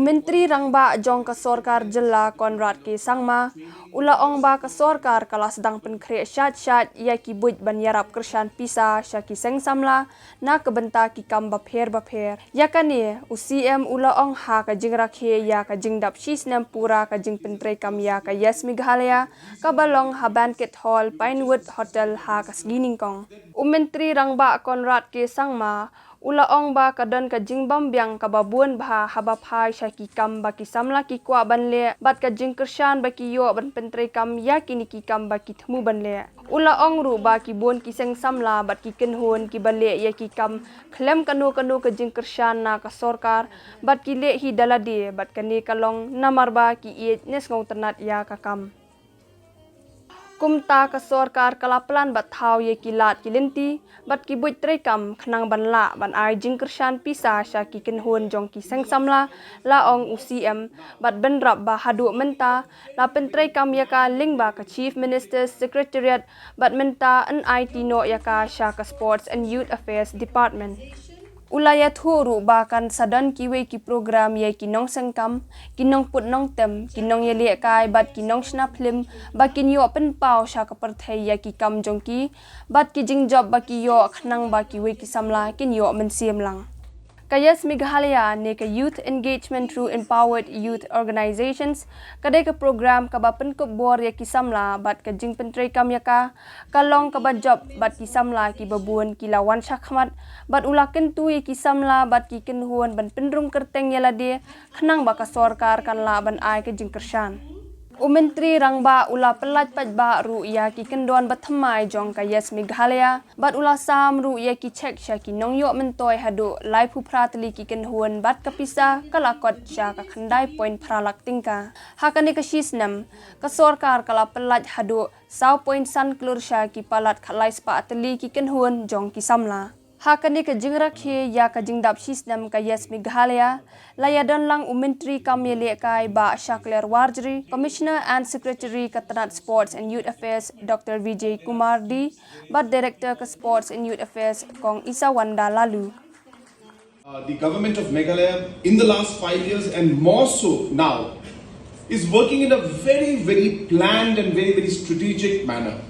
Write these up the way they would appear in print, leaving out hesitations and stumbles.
Menteri Rangba jong ke sorkar jela Conrad ke sangma, ula ong ba ke sorkar kala sedang Pynkhreh syat iaki buit ban iarap kershan pisa syaki seng samla na kebenta ki kam bapher. Yakani CM ula ong ha ka jing rakhe ya ka jing dap shis nam pura ka jing pentre kam ya ka yes Meghalaya ka balong ha banquet hall Pinewood Hotel ha ka sgining kong. Menteri Rangba Conrad ke sangma, ula ong ba kadon ka jing bambiang ka babuan bah habap hai syaki kam baki samla ki kwa banle bat ka jing kershan baki yo ban pentre kam ya kini ki kam baki thmu banle ula ong ru ba ki bon ki seng samla bat ki kenhon ki bale ya ki kam klem kanu ka jing kershan na ka sorkar bat ki le hi daladi bat kani kalong namar ba ki i nes ngau ternat ya ka kam kumta ka sorkar kalapelan bat thau ye kilat kilenti bat ki buit tre kam khnang ban la ban ai jing kershan pisa sha ki kenhon jong ki seng samla la ong UCM bat ben rap ba hadu menta la pentre kam ya ka ling ba ka chief minister's secretariat bat menta an IT no ya ka sha ka sports and youth affairs department ulaya thuru ba kan sadan kiwe ki program ye kinong sengkam kinong put nong tem kinong ye le kai bat kinong snap film ba kin yo pen pau sha ka parthai ya ki kam jong ki bat ki jing job ba ki yo khnang ba ki we ki samla kin yo men siam lang Kayas Meghalaya ne ka youth engagement through empowered youth organizations kadai ka program ka ba pen ko bor ya ki samla bat ka jing pentre kam ya ka kalong ka ba job bat ki samla ki babuan ki lawan shakhmat bat ula ken tu ki samla bat ki ken huan ban penrum kerteng ya lade khnang ba ka sorkar kan la ban ai ka jing kershan Menteri Rangba ula pelat pat ba ru ya ki kendon bat thymmai jong ka yes Meghalaya bat ula sam ru ya ki check sha ki nong yo mentoi hadu lai phu pratli ki ken huan bat ka pisa kala kot sha ka khandai point phralak tingka hakane ka shisnam ka sorkar kala pelat hadu saw point san klur sha ki palat khalai spa atli ki ken huan jong ki samla Hakani ka jing rakhe ya ka jing dap shisnam ka yes Meghalaya layadon lang Menteri kam yele kai ba Shakler Warjri Commissioner and Secretary ka Tanat Sports and Youth Affairs Dr. Vijay Kumar D but Director ka Sports and Youth Affairs kong Isa Wanda Lalu The government of Meghalaya in the last 5 years and more so now is working in a very planned and very strategic manner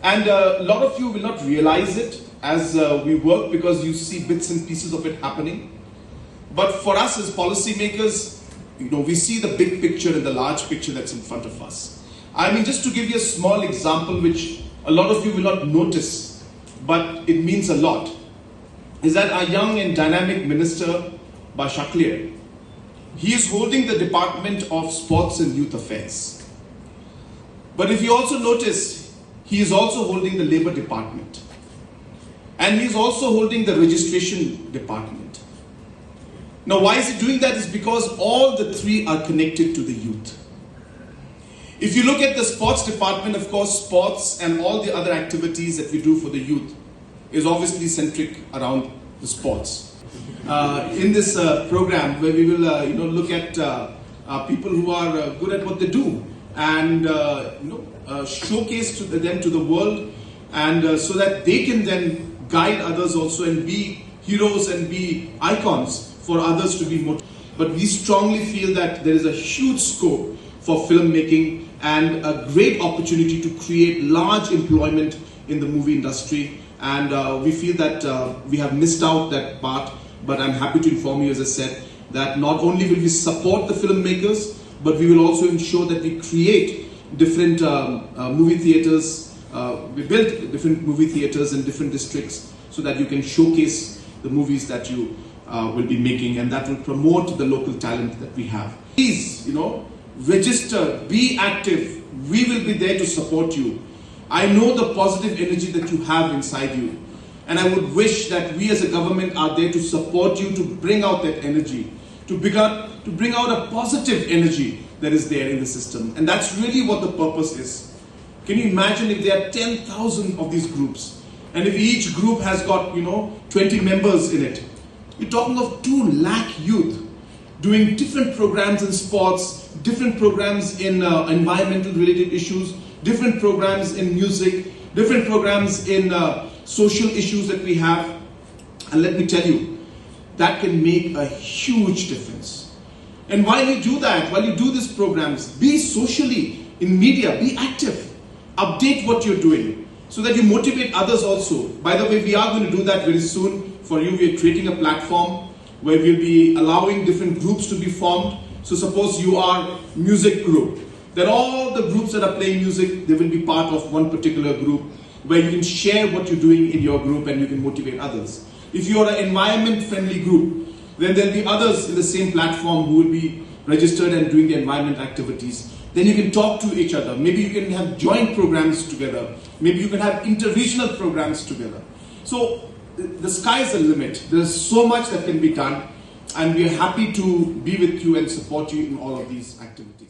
and a lot of you will not realize it as we work because you see bits and pieces of it happening. But for us as policymakers, we see the big picture and the large picture that's in front of us. I mean, just to give you a small example, which a lot of you will not notice, but it means a lot, is that our young and dynamic minister, Shakler, he is holding the Department of Sports and Youth Affairs. But if you also notice, he is also holding the Labour Department. And he is also holding the registration department. Now, why is he doing that? Is because all the three are connected to the youth. If you look at the sports department, of course, sports and all the other activities that we do for the youth is obviously centric around the sports. In this program, where we will look at people who are good at what they do and showcase them to the world, and so that they can then guide others also and be heroes and be icons for others to be motivated. But we strongly feel that there is a huge scope for filmmaking and a great opportunity to create large employment in the movie industry. And we feel that we have missed out that part, but I'm happy to inform you, as I said, that not only will we support the filmmakers, but we will also ensure that we create different movie theatres. We build different movie theatres in different districts so that you can showcase the movies that you will be making, and that will promote the local talent that we have. Please, register, be active. We will be there to support you. I know the positive energy that you have inside you, and I would wish that we as a government are there to support you, to bring out that energy, to bring out a positive energy that is there in the system. And that's really what the purpose is. Can you imagine if there are 10,000 of these groups, and if each group has got 20 members in it? You're talking of 2 lakh youth doing different programs in sports, different programs in environmental related issues, different programs in music, different programs in social issues that we have. And let me tell you, that can make a huge difference. And while you do that, while you do these programs, be socially in media, be active, update what you're doing so that you motivate others also. By the way, we are going to do that very soon for you. We are creating a platform where we'll be allowing different groups to be formed. So suppose you are music group, then all the groups that are playing music, they will be part of one particular group where you can share what you're doing in your group and you can motivate others. If you are an environment-friendly group, then there'll be others in the same platform who will be registered and doing the environment activities. Then you can talk to each other. Maybe you can have joint programs together. Maybe you can have inter-regional programs together. So the sky is the limit. There's so much that can be done, and we are happy to be with you and support you in all of these activities.